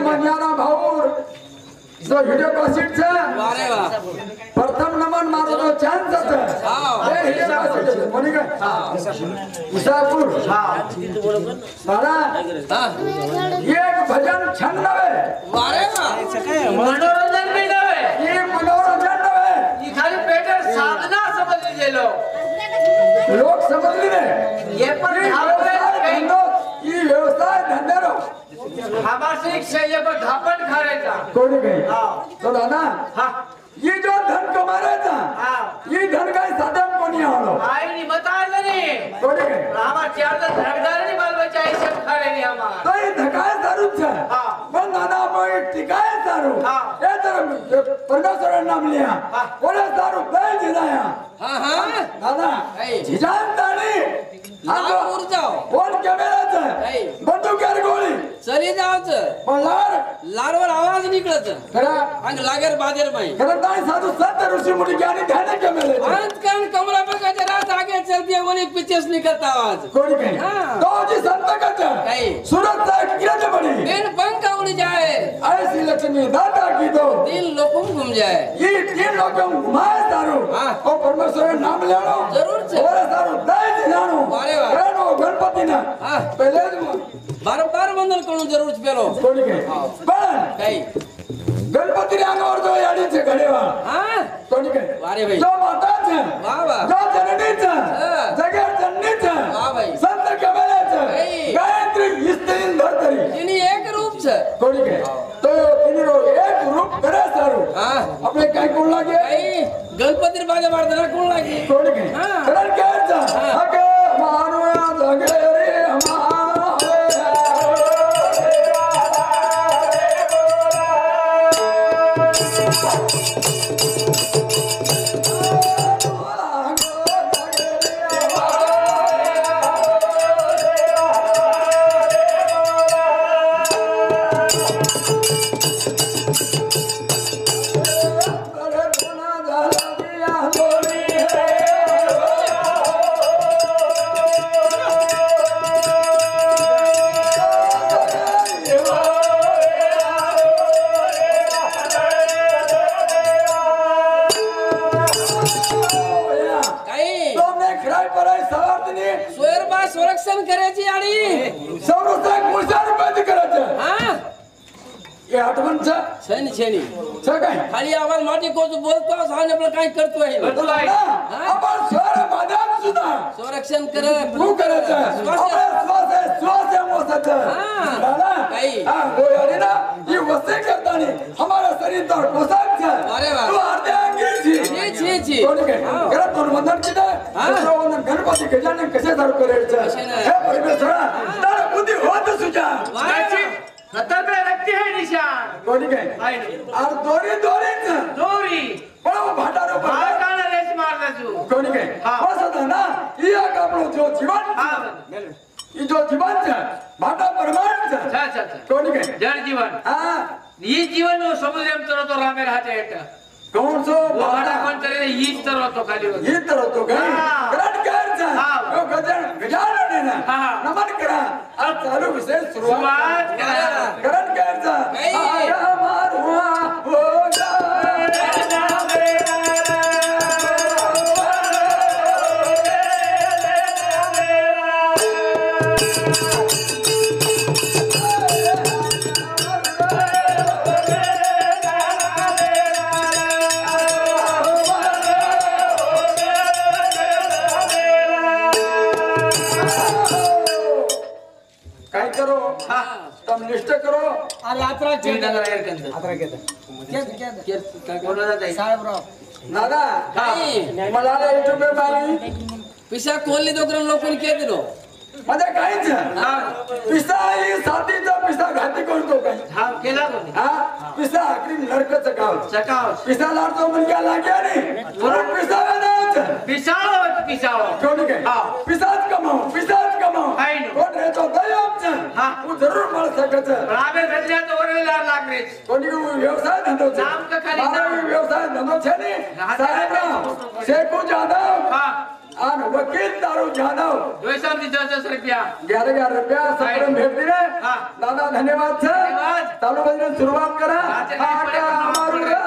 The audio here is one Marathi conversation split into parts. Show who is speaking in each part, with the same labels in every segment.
Speaker 1: मन्याना भाऊर जो व्हिडिओ कॉसेट छे
Speaker 2: वारे वाह
Speaker 1: प्रथम नमन मारो तो चांस छे हे व्हिडिओ कॉसेट कोणी काय उसापूर सारा एक भजन छंद नवे
Speaker 2: वारे वाह
Speaker 3: मनोरंजन भी नवे
Speaker 1: ये मनोरंजन नवे
Speaker 3: ये खाली पेटे साधना समझ लीजिए
Speaker 1: लोक समजली ने
Speaker 3: ये पण धापण
Speaker 1: ये व्यवसाय धंदेरो
Speaker 3: आभासिक से ये पण धापण करायचा
Speaker 1: कोणी काय तो दादा
Speaker 3: हा
Speaker 1: ये जो धन कमारायचा ये धन काय साधन कोणी आवलो
Speaker 3: आई नि बतायलं नाही
Speaker 1: कोणी काय
Speaker 3: आम्हा चार जण धडधारणी बालबच्चा हिशेब खरे नाही आम्हा
Speaker 1: तो ये धकाय सारू छे
Speaker 3: हा
Speaker 1: पण दादा आपण टिकाय सारू
Speaker 3: हा.
Speaker 1: ए तर परमेश्वर नाम लिया बोले सारू बेल जिदाया
Speaker 2: हां हां
Speaker 1: दादा
Speaker 2: ऐ.
Speaker 1: जिजान ताणी
Speaker 2: लाग उर जाओ
Speaker 1: फोन कॅमेराचा
Speaker 2: ऐ.
Speaker 1: बंदूक कर गोळी
Speaker 2: चली जावच
Speaker 1: मल्हार
Speaker 2: लारवर आवाज निकळत
Speaker 1: खरा
Speaker 2: अंग लागेर बादेर माई
Speaker 1: खरं ताणी साधू संत ऋषी मुनी ज्ञानी ध्यान कॅमेरे
Speaker 2: अंत कान कमरा पे का रात आगे चलती है गोली पिचेस निकलता आवाज
Speaker 1: कोणी काय
Speaker 2: हाँ.
Speaker 1: तो जी संत कचा
Speaker 2: ऐ.
Speaker 1: सूरत सा किरण बड़ी
Speaker 2: बिन पंखा उड़ जाए
Speaker 1: ऐसी लक्ष्मी दादा की दो
Speaker 2: दिल लोकुम घूम जाए
Speaker 1: ये तीन लोगों घुमाए सारू
Speaker 2: हाँ.
Speaker 1: और परमेश्वर नाम लेनो
Speaker 2: जरूर छे.
Speaker 1: और सारू दय जानो
Speaker 2: वारे वाह.
Speaker 1: करो गणपति ना
Speaker 2: हाँ.
Speaker 1: पहले
Speaker 2: बार वंदन करू जरूर पेलो
Speaker 1: कोणी काय पण
Speaker 2: कई
Speaker 1: गणपति रे अंगावर जो याडी छे घडेवा
Speaker 2: हां
Speaker 1: कोणी काय
Speaker 2: वारे भाई
Speaker 1: जो माता छे
Speaker 2: वाह वाह
Speaker 1: जो जननी छे
Speaker 2: हाँ.
Speaker 1: जगत जननी छे
Speaker 2: वाह भाई
Speaker 1: संत कमला छे
Speaker 2: ऐ.
Speaker 1: गायत्री स्त्री धरतरी
Speaker 2: इनी एक रूप छे
Speaker 1: कोणी काय तो तिनी रो एक रूप करे सारू
Speaker 2: हां
Speaker 1: આપણે કઈ કોણ લાગે
Speaker 2: कई गणपति बाजा मारदना कोण लागी
Speaker 1: કોણ કે
Speaker 2: હા.
Speaker 1: કરણ કે છે
Speaker 2: હા.
Speaker 1: હકે મારો આ જગે રે
Speaker 2: कई
Speaker 1: તમને ખરાઈ પરાઈ સવારની
Speaker 2: सोयरबा संरक्षण करे ची आडी
Speaker 1: સૌરસક મુસાર બંધ કરે છે
Speaker 2: हां
Speaker 1: એ આઠવન છે
Speaker 2: छेनी छेनी
Speaker 1: છે કઈ
Speaker 2: खाली आवाज माटी को जो बोलतो साने आपलं काय करतो आहे
Speaker 1: आपण स्वर माध्यम सुद्धा
Speaker 2: संरक्षण करे
Speaker 1: શું કરે છે આપણે શ્વાસે મોસે છે
Speaker 2: હા.
Speaker 1: દાદા
Speaker 2: કઈ?
Speaker 1: આ ગોયારી ના ઈ વસે કરતા ની અમારા શરીર તો પોસાક છે
Speaker 2: અરે વાહ.
Speaker 1: તું अर्धांगी છી
Speaker 2: छी
Speaker 1: કોણ કે
Speaker 2: હા.
Speaker 1: ઘરે તો વંદન કીધા
Speaker 2: હા.
Speaker 1: તો વંદન ગણપતિ ગજાનન કશે સારું કરે છે
Speaker 2: કશે
Speaker 1: હે પરમેશ્વર તાર બુદ્ધિ હોત સુજા
Speaker 3: सतत रखते है निशान
Speaker 1: કોણ કે
Speaker 3: आई नहीं
Speaker 1: આ દોરી દોરી છે
Speaker 3: दोरी
Speaker 1: પણ ભાટારો પર
Speaker 3: कान रेस मार दजू
Speaker 1: કોણ કે
Speaker 3: હા.
Speaker 1: બસ હતા ના ઈ આ આપણો જો જીવન છે
Speaker 3: हां
Speaker 1: ઈ જો જીવન છે ભાટા પરમાણ છે
Speaker 3: अच्छा अच्छा अच्छा
Speaker 1: કોણ કે
Speaker 3: जड़ जीवन
Speaker 1: હા
Speaker 3: ये जीवन नो समुद्रम तरो तो रामे राहते हेट
Speaker 1: કોણ છો
Speaker 3: वो हटा
Speaker 1: ભાટા
Speaker 3: कोण करे हीच तरो तो खाली होतो
Speaker 1: ઈ તરો તો ગઈ
Speaker 3: હા.
Speaker 1: કરટ કર છે
Speaker 3: હા.
Speaker 1: ઓ ગજાનન ને
Speaker 3: હા.
Speaker 1: નમન કરા આ ચાલુ વિશે
Speaker 3: शुरुआत करा
Speaker 1: કરટ કર છે
Speaker 2: કઈ?
Speaker 1: આયા મારું હો काय करो
Speaker 3: हां
Speaker 1: तम निष्ठ करो
Speaker 3: चिंता करा यार कंद कोण जात आहे
Speaker 1: दादा
Speaker 2: कई
Speaker 1: मला युट्यूब पे बाई
Speaker 2: पिसा खोलली दोकरन लोकन के दिलो
Speaker 1: मध्ये काहीच
Speaker 3: हां
Speaker 1: पिसा ही साथीचा पिसा घाती करतो काय
Speaker 3: हां केला कोणी
Speaker 1: हा पिसा आखरी नरकच गाव
Speaker 3: सकाव
Speaker 1: पिसा लाडतो मुलगा लाग्या रे वरून पिसा वेनाच
Speaker 3: पिसाव
Speaker 1: कोणी काय
Speaker 3: हा.
Speaker 1: पिसाच कमाव
Speaker 3: आहे ना.
Speaker 1: कोण रे तो दयाच
Speaker 3: हा.
Speaker 1: तू जरूर मला सकच
Speaker 3: रामे धरल्या तो वरला लागले
Speaker 1: कोणी व्यवसाय धंदो છે
Speaker 3: નામ તો ખાલી
Speaker 1: મારો
Speaker 3: નામ.
Speaker 1: વ્યવસાય ધંધો છે ને
Speaker 3: હા,
Speaker 1: સાહેબ શેખુ જાદવ
Speaker 3: हां
Speaker 1: આન વકીલ તારો જાદવ
Speaker 3: 210 रुपया
Speaker 1: 11 રૂપિયા સપરમ ભેટ દીને
Speaker 3: હા.
Speaker 1: દાદા ધન્યવાદ છે
Speaker 3: ધન્યવાદ.
Speaker 1: चालू भजन सुरुवात करा आका मारुरा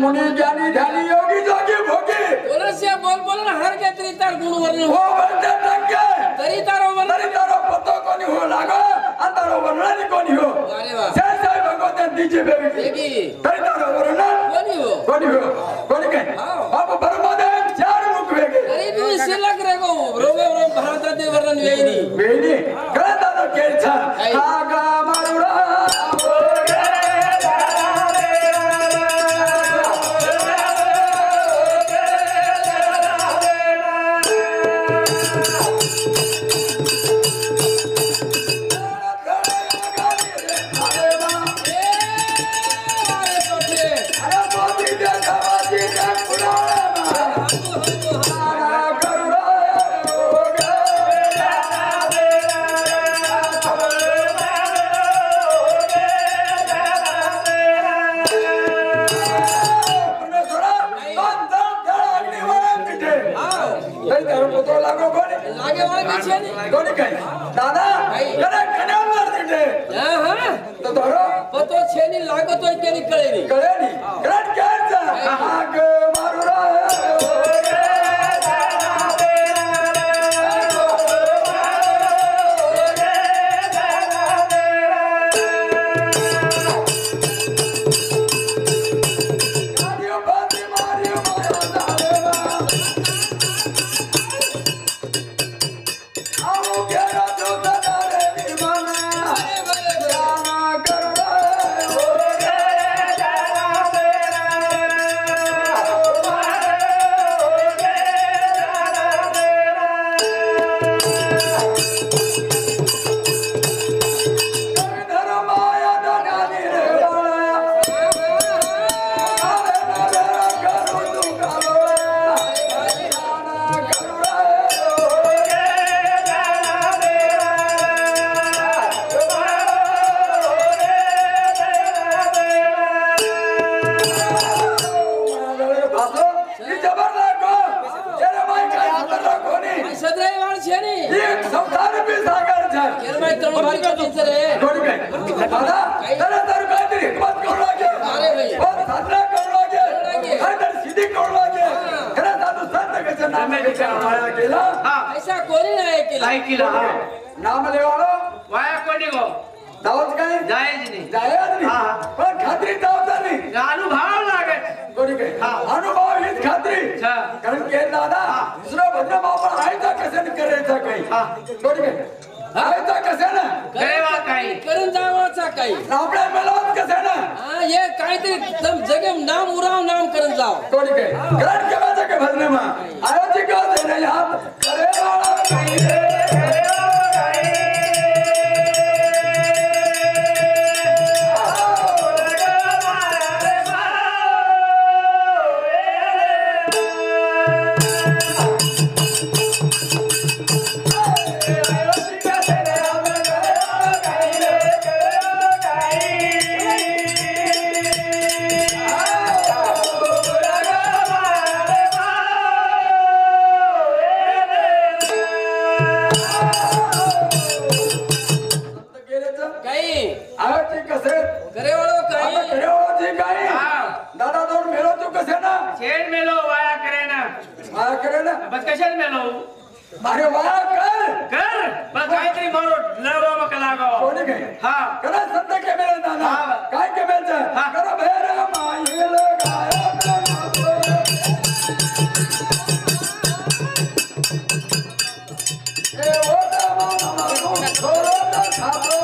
Speaker 1: मुनि ज्ञानी ध्यानी योगी जोगी भोगी
Speaker 2: बोलस्य बोल ना हर के तरी तार गुण वर्ण
Speaker 1: हो बनते टंके
Speaker 2: तरी तारो
Speaker 1: पत्तो कोनी हो लागो अंतरो वर्णन कोनी हो
Speaker 2: अरे वाह
Speaker 1: जय भगवान दीजिए बेबी तरी तारो वर्णन कोनी हो कोनी के अब ब्रह्मदेव चार मुख वेगे
Speaker 2: अरे भी सिलक रे को रोवे भारत दे वर्णन वेनी
Speaker 1: करे तारो के छा आगा मारुड़ा दादा करे खना मार दे
Speaker 2: हां
Speaker 1: तो तोरो
Speaker 2: पतो छेनी लागो तो केनी कळेनी
Speaker 1: करंट क्या आग मारुरा
Speaker 2: ऐसा कोणी नाही केला
Speaker 1: नाम लेवालो
Speaker 3: वाया कोणी गो
Speaker 1: दावत काय
Speaker 3: जायच नाही
Speaker 1: जायच नाही पण खात्री दावत नाही
Speaker 3: अनुभव लागे
Speaker 1: कोणी काय अनुभव हीच खात्री कारण के दादा दुसरं भजन बाबा आयता कसं करायचं काही कोणी काय आयता कसं ना
Speaker 3: करेवा काही
Speaker 2: करून जावाचा काही
Speaker 1: आपल्या मेलावत कसं ना
Speaker 2: हे काहीतरी तम जगे नाम उराव नाम करून जाव
Speaker 1: कोणी काय कारण के माझं के भजन मा आयोजी का देणे हात करे वाला काही रे
Speaker 3: बस कशाला मेलो
Speaker 1: अरे वाह
Speaker 3: कर बस काहीतरी मारो लढवा मग लागाव
Speaker 1: कोणी काय
Speaker 3: हा
Speaker 1: करा संत के मेरे दादा काय के मेरे करा भेरे माईल गाया ए ओटा मामा छोरा खातो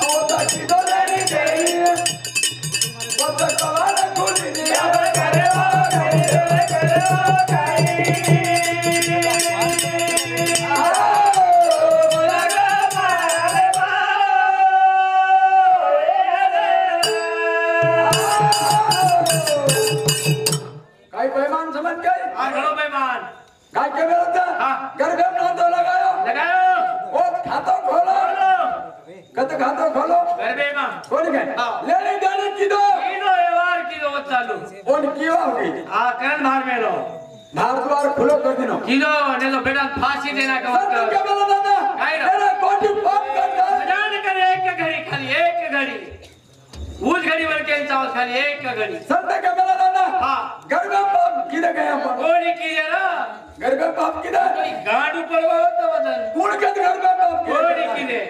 Speaker 1: ओटा किदो लेनी देई ओटा कला काय बेईमान समझ गए
Speaker 3: हाँ घणो बेईमान
Speaker 1: काय के विरुद्ध
Speaker 3: हाँ।
Speaker 1: घर घर ना तो लगायो
Speaker 3: लगायो
Speaker 1: ओ खातो खोलो कत खातो खोलो
Speaker 3: घर बेईमान
Speaker 1: खोल गए
Speaker 3: हाँ।
Speaker 1: लेने देने की दो
Speaker 3: कीनो व्यवहार कीनो वो चालू
Speaker 1: ओन कीवा होगी
Speaker 3: आ करण भार में लो
Speaker 1: भार द्वार खुलो कर दिनो
Speaker 3: कीनो ने तो बेटा फांसी देना का
Speaker 1: संत
Speaker 3: वक्त
Speaker 1: के बेला दादा
Speaker 3: काय ना?
Speaker 1: तेरा कोटि पाप करता
Speaker 3: जान कर एक घड़ी खाली एक घड़ी उस घड़ी भर के चावल खाली एक घड़ी
Speaker 1: संत के बेला दादा
Speaker 3: हाँ
Speaker 1: घर में पाप किधर गया पर
Speaker 3: कोड़ी की जरा
Speaker 1: घर में पाप किधर
Speaker 3: कोई गांड ऊपर वो तो बदन
Speaker 1: कौन के घर में पाप
Speaker 3: कोड़ी
Speaker 1: किधर
Speaker 3: की दे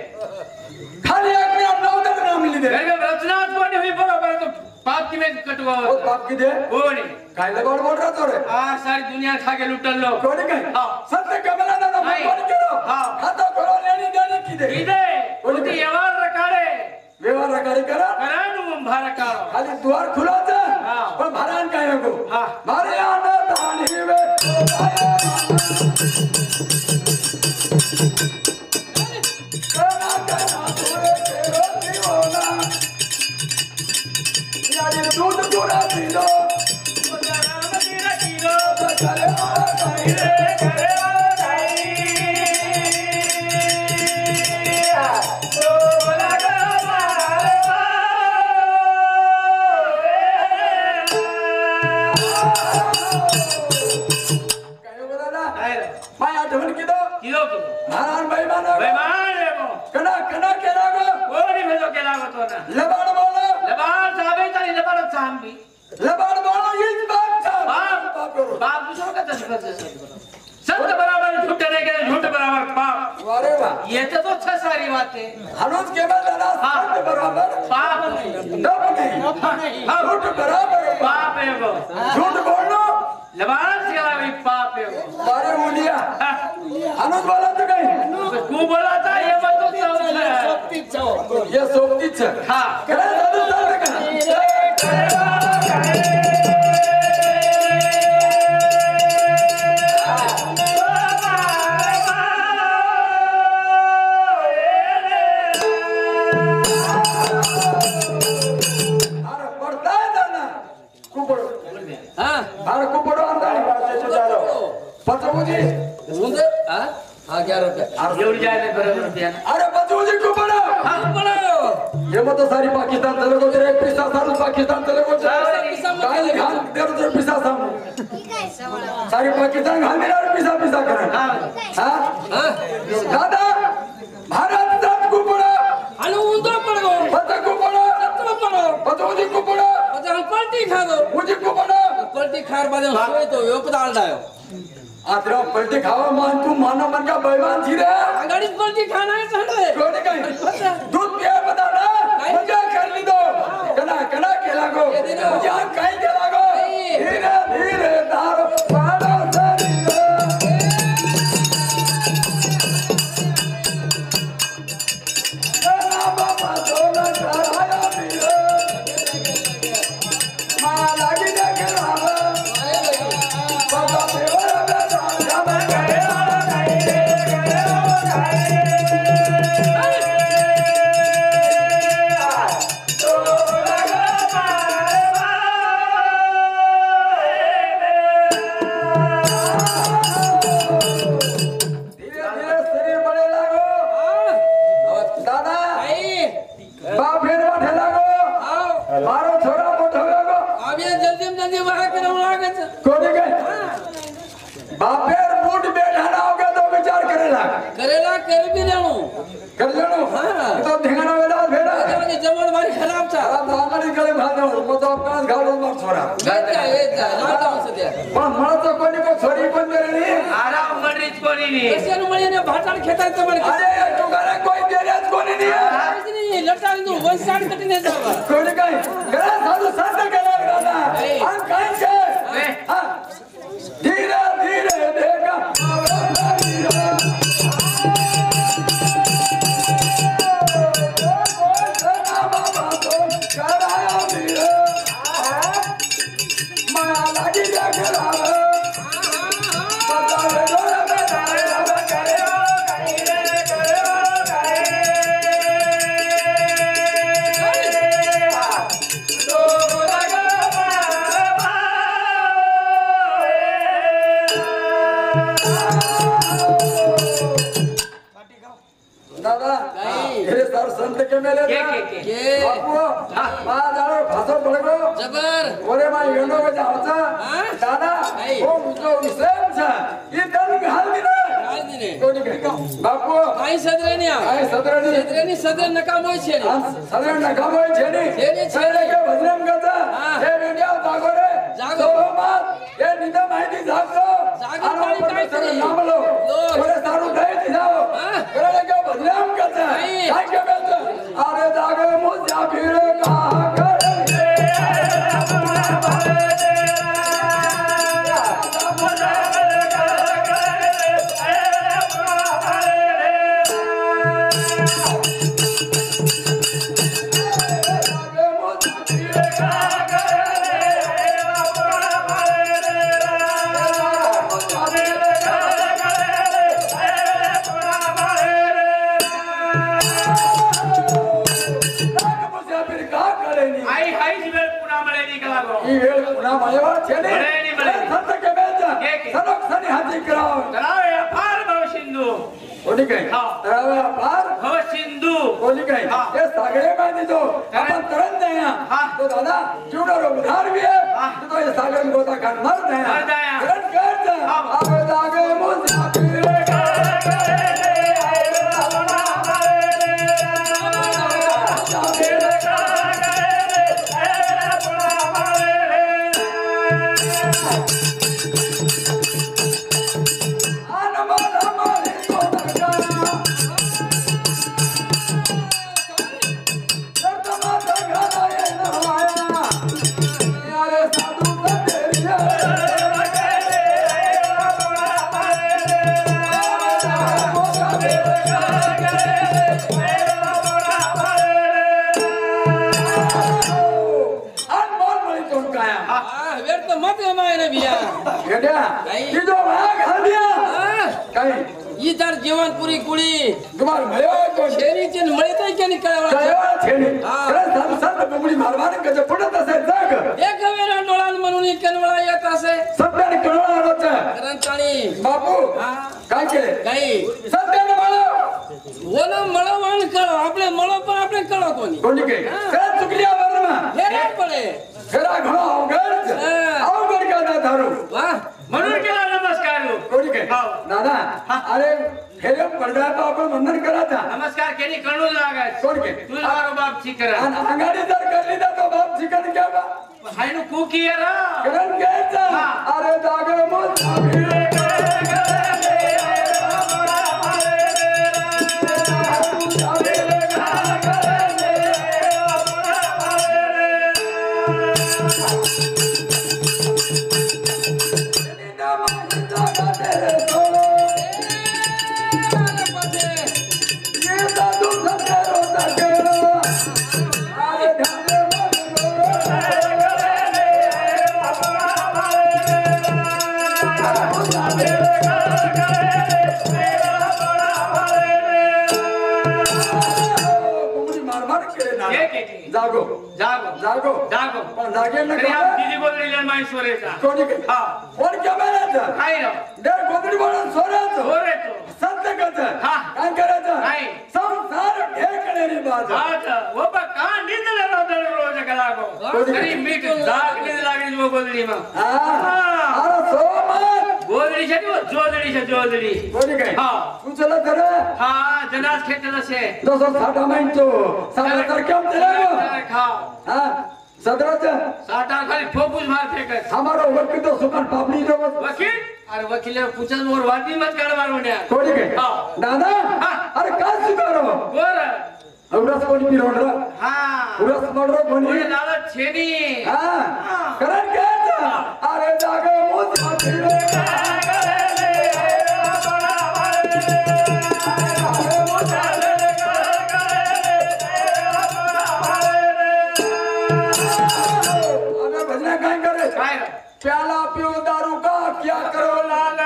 Speaker 1: खाली एक में नाम दे नाम ले दे
Speaker 3: घर में रचना कोड़ी हुई बराबर तो पाप की में कटवा
Speaker 1: वो पाप किधर
Speaker 3: कोड़ी
Speaker 1: काय लगोड़ बोल रहा तो रे
Speaker 3: आ सारी दुनिया खा के लुटल लो
Speaker 1: कोड़ी कहीं
Speaker 3: हाँ।
Speaker 1: संत के बेला दादा
Speaker 3: नहीं।
Speaker 1: कौन करो
Speaker 3: हाँ।
Speaker 1: खाता खोलो लेने देने की दे
Speaker 3: की दे उनकी व्यवहार रखाड़े
Speaker 1: व्यवहार रकारी करा
Speaker 3: करानु भार कारो
Speaker 1: खाली द्वार खुला था
Speaker 3: हाँ।
Speaker 1: पर भरान का है को
Speaker 3: हाँ।
Speaker 1: मारे आना तानी वे कना कना तोरे तेरो दीवाना यार दूध दूरा पी लो चले मारा कहीं रे कहे बोला ना मैं आठवन की दो नारायण भाई मानो कना कना के लागो लबाड़ बोलो लबाड़ बोलो इस बात का बाप करो
Speaker 3: संत बराबर झूठ नहीं करे झूठ बराबर पाप
Speaker 1: अरे वाह
Speaker 3: ये तो अच्छा सारी बातें
Speaker 1: हनुज के बाद दादा संत बराबर
Speaker 3: पाप नहीं
Speaker 1: दम नहीं झूठ बराबर
Speaker 3: पाप है वो
Speaker 1: झूठ बोलो
Speaker 3: लबान से भी पाप है वो
Speaker 1: मारे उलिया हनुज बोला तो कहीं
Speaker 3: तू बोला था ये मत तो सब
Speaker 1: ये सोपती छ
Speaker 3: हाँ
Speaker 1: करे दादू साल कना अरे पड़ता है दाना कुपड़ो
Speaker 2: हाँ
Speaker 1: अरे कुपड़ो अंदर पचमुजी
Speaker 2: मुंदे हाँ हाँ 11 रुपए
Speaker 3: जोड़ जाए ने बराबर दिया
Speaker 1: अरे पचमुजी कुपड़ो
Speaker 2: हाँ बोलो
Speaker 1: ये मत तो सारी पाकिस्तान चले गो तेरे पिसा सारी पाकिस्तान चले गो गाली खान तेरे तो पिसा सामने सारी पाकिस्तान खान मेरा पिसा पिसा करे हाँ
Speaker 2: हाँ
Speaker 1: दादा भारत दत कुपड़ो
Speaker 2: हालो उंदो पड़ो
Speaker 1: पच कुपड़ो
Speaker 2: सत्रो पड़ो
Speaker 1: पचमुजी कुपड़ो
Speaker 2: अच्छा हम पलटी खा दो
Speaker 1: मुझे कुपड़ो
Speaker 2: पलटी खार बाद में सोए तो यो पता डायो
Speaker 1: आतरा पलटी खावा मान तू मानो मन का बेईमान थी रे
Speaker 2: गाड़ी पलटी खाना है संडे
Speaker 1: कोने कहीं दूध पिया बता ना मजा कर ली दो कना कना के लागो मुझे हम कहीं के लागो धीरे धीरे दारो पाड़ो सरी कना बाबा दोना कराया मीरे माया लागी देखे रामा बाबा देवरा बेटा जब गए धीरे धीरे शरीर बड़े लागो दादा बाप फिर बैठे लागो मारो छोरा मोटो लागो
Speaker 2: अब ये जल्दी में जल्दी वहाँ के नाम लागत
Speaker 1: कोने गए बापेर बूट बैठा ना होगा तो विचार करेला
Speaker 2: करेला कर भी लेनो
Speaker 1: कर लेनो
Speaker 2: हाँ।
Speaker 1: तो ढेंगना वेला भेड़ा
Speaker 2: आगे जमन भारी खराब था
Speaker 1: अब हमारी गले भात वो तो पांच घाव मार छोरा
Speaker 2: ये जा लाता हूँ सद्या
Speaker 1: पण मला तो कोणी को छोरी पण दे रे
Speaker 3: आराम मरीज कोनी नहीं
Speaker 2: ऐसे नु मळीने भाटाड खेता तो मळ
Speaker 1: अरे तू करे कोई देरेच कोणी नाही
Speaker 2: नहीं लटा दो वन साइड कटने जावा
Speaker 1: कोणी काय घरा साधू संत केला गाना हम काय छे हां धीरे धीरे देखा बाबा तो कराया मीरे माया दादा हे सर संत के मेले
Speaker 2: के
Speaker 1: बापू मा जानो भाषण पडको
Speaker 2: जबर
Speaker 1: ओरे मा येंडो के जावचा दादा ओ मुजो विश्राम छ ये दल घाल दिले
Speaker 2: काय दिले
Speaker 1: कोणी काय बापू
Speaker 2: काय सदरेनी
Speaker 1: काय सदरणी
Speaker 2: सदरेनी सदर नकामोय छे
Speaker 1: सदर नकामोय छेनी
Speaker 2: छेनी छेनी
Speaker 1: के भजनम करता हे रेडियो जागो रे
Speaker 2: जागो
Speaker 1: मत हे निदा माहिती जागो
Speaker 2: जागो पाणी काय तरी
Speaker 1: नाम लो ओरे सारू दे दिजाओ करे के भजनम करता काय के बेलता अरे जागो मुझा फिर का करे ई वेळ पुन्हा मळेवा छेने संत के बेलता सनक सनी हाती कराव
Speaker 3: तरावे अपार भव सिंधू
Speaker 1: कोणी काय तरावे पार
Speaker 3: भव सिंधू
Speaker 1: कोणी काय हे सगळे माहिती तो आपण तरन जाया तो दादा जीवना रो उधार भी है तो ये सागर गोता कान मर जाया तरन कर जा आगे जागे मुझा फिर का
Speaker 2: जीवन पूरी कुड़ी
Speaker 1: तुम्हार भयो को
Speaker 2: छेनी चिन मळे तय के निकळवा
Speaker 1: कळवा छेनी खरं संत बुबडी मारवाने कजे पडत असे जग
Speaker 2: एक वेळा डोळान म्हणून कनवळा येत असे
Speaker 1: सत्याने कळवा रोच
Speaker 2: ग्रंथाळी
Speaker 1: बापू काय केले
Speaker 2: काही
Speaker 1: सत्याने मला
Speaker 2: ओला मळवान कळो आपले मळो पण आपले कळो कोणी
Speaker 1: कोणी काय खरं चुकलिया वरमा
Speaker 2: हे रे पडे
Speaker 1: खरा घणो अवघड का दारू
Speaker 2: वाह
Speaker 3: म्हणून केला नमस्कार
Speaker 1: कोणी काय दादा अरे हेरे पडदा तो आपण वंदन करायचा
Speaker 3: नमस्कार केली करणू लागायच
Speaker 1: कोण के
Speaker 3: तुझा बारो बाप चिकरा
Speaker 1: आणि अंगाडी जर करली तर तो बाप चिकन घ्या बा
Speaker 3: हायनु कुकी रा
Speaker 1: करण घ्यायचा अरे जागर मोज जागो
Speaker 3: जागो
Speaker 1: जागो
Speaker 3: जागो
Speaker 1: पण जागे न
Speaker 3: तरी आप दीदी बोल रही है माहेश्वरेचा
Speaker 1: कोणी के कोण के मेलाचा
Speaker 3: काय रे
Speaker 1: दे गोदडी बोलून सोरायचं
Speaker 3: हो रे तो
Speaker 1: संत कथा काय करायचं
Speaker 3: नाही
Speaker 1: संसार ठेकणारी बात
Speaker 3: बात वो पर कान निदले रोज कलागो तरी मीठ दाग निद लागली वो गोदडी मा
Speaker 1: अरे सोमत
Speaker 3: गोदडी छे वो जोदडी
Speaker 1: कोणी काय तू चला तर
Speaker 3: जनास खेतल से
Speaker 1: 260 महिन्याचो साला तर केम चलेगो
Speaker 3: खाओ
Speaker 1: सदराचा
Speaker 3: साटा खाली फोकुस मार फेकत
Speaker 1: हमारो वकील तो सुकन पापड़ी जो
Speaker 3: वकील अरे वकील पूछल मोर वादी मत कर मारवण्या
Speaker 1: कोणी काय दादा अरे काय सुकारो
Speaker 3: गोर
Speaker 1: औरस कोणी पिरोडरा औरस मोडरो कोणी
Speaker 3: कोणी दादा छेनी
Speaker 1: करण काय अरे जागे मोज भजना काय करे प्याला पियो दारू का क्या करो
Speaker 3: लाल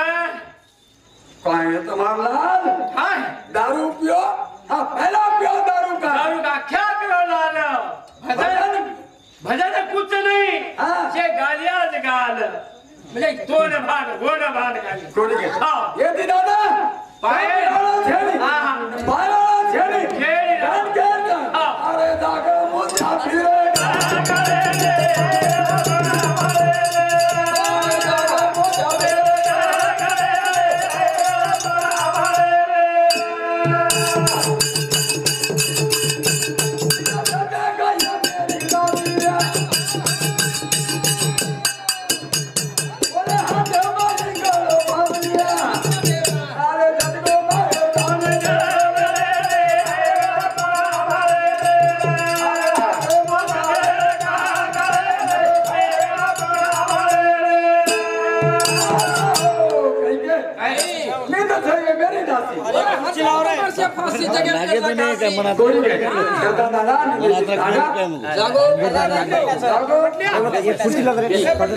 Speaker 1: कौन है तुम्हारा लाल
Speaker 3: हाँ
Speaker 1: दारू पियो हाँ पहला पियो दारू का
Speaker 3: क्या करो लाल भजन भजन कुछ नहीं
Speaker 1: हाँ।
Speaker 3: ये गालियां गाल मुझे दो न भाग वो न भाग
Speaker 1: कोड़ी के
Speaker 3: हाँ
Speaker 1: ये दिन आना
Speaker 3: पाए
Speaker 1: छेड़ी
Speaker 3: हाँ
Speaker 1: पाया छेड़ी
Speaker 3: छेड़ी
Speaker 1: गान के
Speaker 3: हाँ।
Speaker 1: अरे जाके मुझे फिरे
Speaker 2: फांसी जगह
Speaker 1: कोड़ी के करता दादा
Speaker 2: जागो जागो
Speaker 4: कुर्सी लग रही है
Speaker 1: करन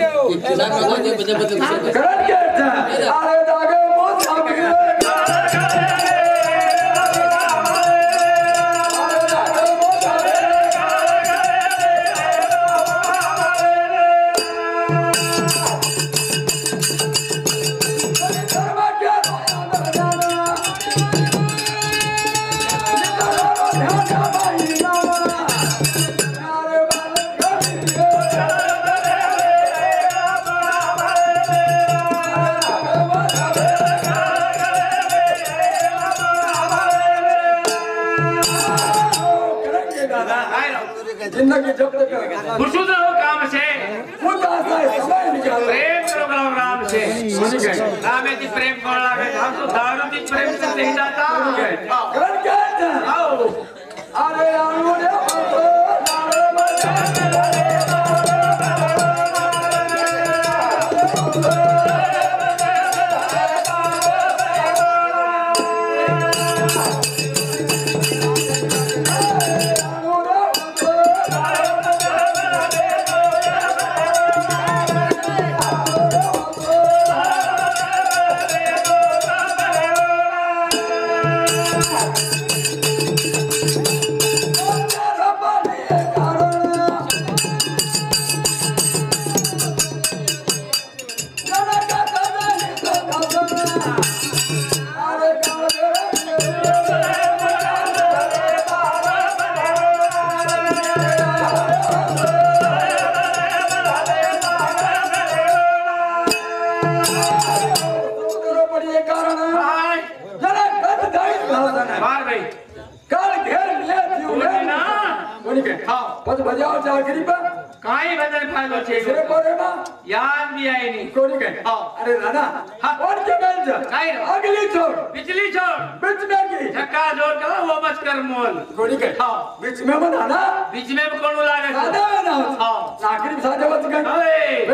Speaker 1: के अरे जाके मुझे फिरे जिंदगी जब तक
Speaker 3: फुर्सत रहो काम से
Speaker 1: समय निकाल
Speaker 3: प्रेम करो राम से राम जी प्रेम करो लागे हम तो दारू दी प्रेम से नहीं जाता
Speaker 1: करन के
Speaker 3: आओ
Speaker 1: अरे आलू रे
Speaker 3: मार भाई
Speaker 1: कल घेर ले
Speaker 3: ना
Speaker 1: पद बजाओ चाकरी पर
Speaker 3: काई बदल फायदो छे
Speaker 1: सिरे परे मां
Speaker 3: याद भी आई नहीं
Speaker 1: कोनी के अरे राणा और के बेल जा
Speaker 3: काई
Speaker 1: अगली छोड़
Speaker 3: पिछली छोड़
Speaker 1: बीच में की
Speaker 3: धक्का जोर का वो मत कर मोल
Speaker 1: कोनी के बीच में बना ना
Speaker 3: बीच में कौन लागे
Speaker 1: सादा ना चाकरी सादे बच गए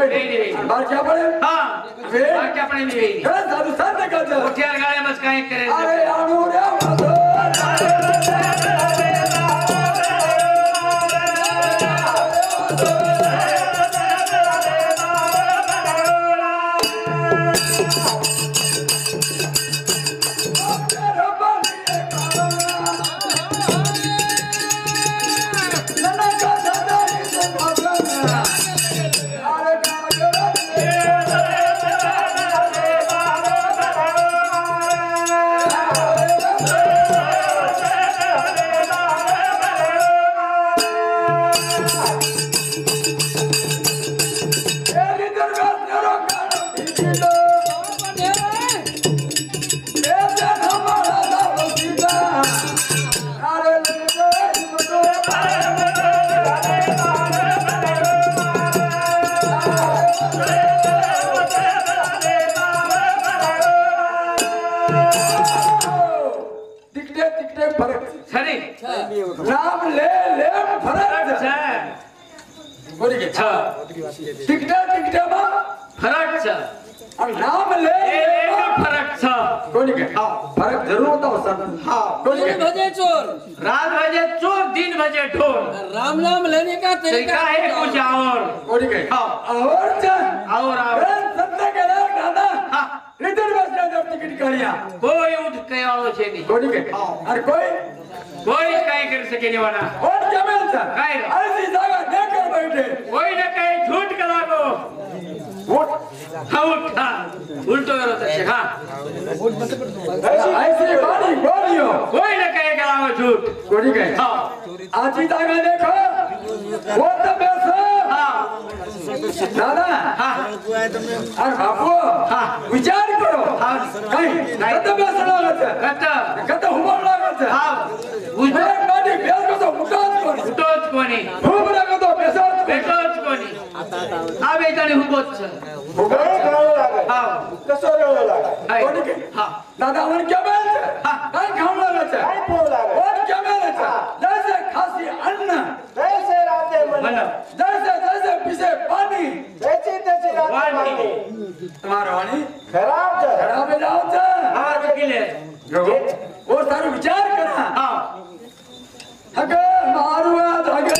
Speaker 3: नहीं
Speaker 1: बार क्या पड़े
Speaker 3: हां
Speaker 1: फिर
Speaker 3: बार क्या पड़े नहीं
Speaker 1: अरे साधु साध का जा
Speaker 3: उठियार गाड़े बस काई करे
Speaker 1: अरे आणू रे माधो नाम ले ले फरक
Speaker 3: છે
Speaker 1: बोली के
Speaker 3: छ
Speaker 1: टिकटा टिकटा में
Speaker 3: फरक छ
Speaker 1: अब नाम ले
Speaker 3: एक फरक छ
Speaker 1: कोणी काय फरक जरूर होता हो सर कोणी
Speaker 2: दिन
Speaker 1: काय
Speaker 2: भजे चोर
Speaker 3: रात भजे चोर दिन भजे ढोर
Speaker 2: राम नाम लेने का
Speaker 3: तरीका है कुछ और
Speaker 1: कोणी काय और सत्य के लाल दादा इधर बसला जब टिकट काढिया
Speaker 3: कोई उठ के वालों छे नहीं
Speaker 1: कोणी काय अरे कोई
Speaker 3: काय कर सके नहीं वाला
Speaker 1: और जमेल था
Speaker 3: काय
Speaker 1: ऐसी जगह देकर बैठे
Speaker 3: कोई न कहे झूठ करा को
Speaker 1: उठ
Speaker 3: उठा उल्टो करो तो हाँ
Speaker 1: ऐसी बानी बोलियो
Speaker 3: कोई न कहे कराओ झूठ
Speaker 1: कोणी काय आजी जागा देखो वो तो बेसो दादा अरे बापू विचार करो काही कत बेसो लागत कत हुमर लागत उजबे गाडी बेस को तो उठोच कोणी खूप लागत बेसोच कोणी आवे जाणे हुबोच हुबोच लागत कसो लागत कोणी काय दादा मन क्या बोलत काय खाऊन लागत काय पोळ लागत और क्या बोलत जैसे खासी अन्न जैसे राते मन जैसे जैसे पिसे पानी जैसे जैसे राते पानी तुम्हारा वाणी खराब जाओ हां किले और सारे विचार करा हां हग मारुआ धागे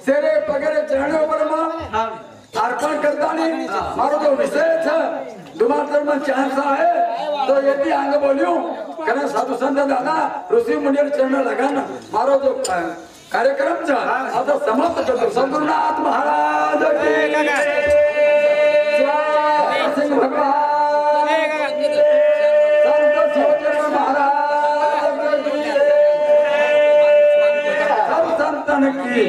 Speaker 1: सेरे पगरे चरणों पर अर्पण करता नहीं मारो तो विषय था दुमार धर्म चांसा है तो यदि आगे बोलियो करें साधु संत दादा ऋषि मुनियर चरण लगन मारो जो कार्यक्रम था आता समाप्त कर दो सद्गुरुनाथ महाराज की जय सिंह भगवान संत शिवचरण महाराज की सब संतन की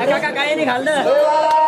Speaker 2: काका काय नाही घालणं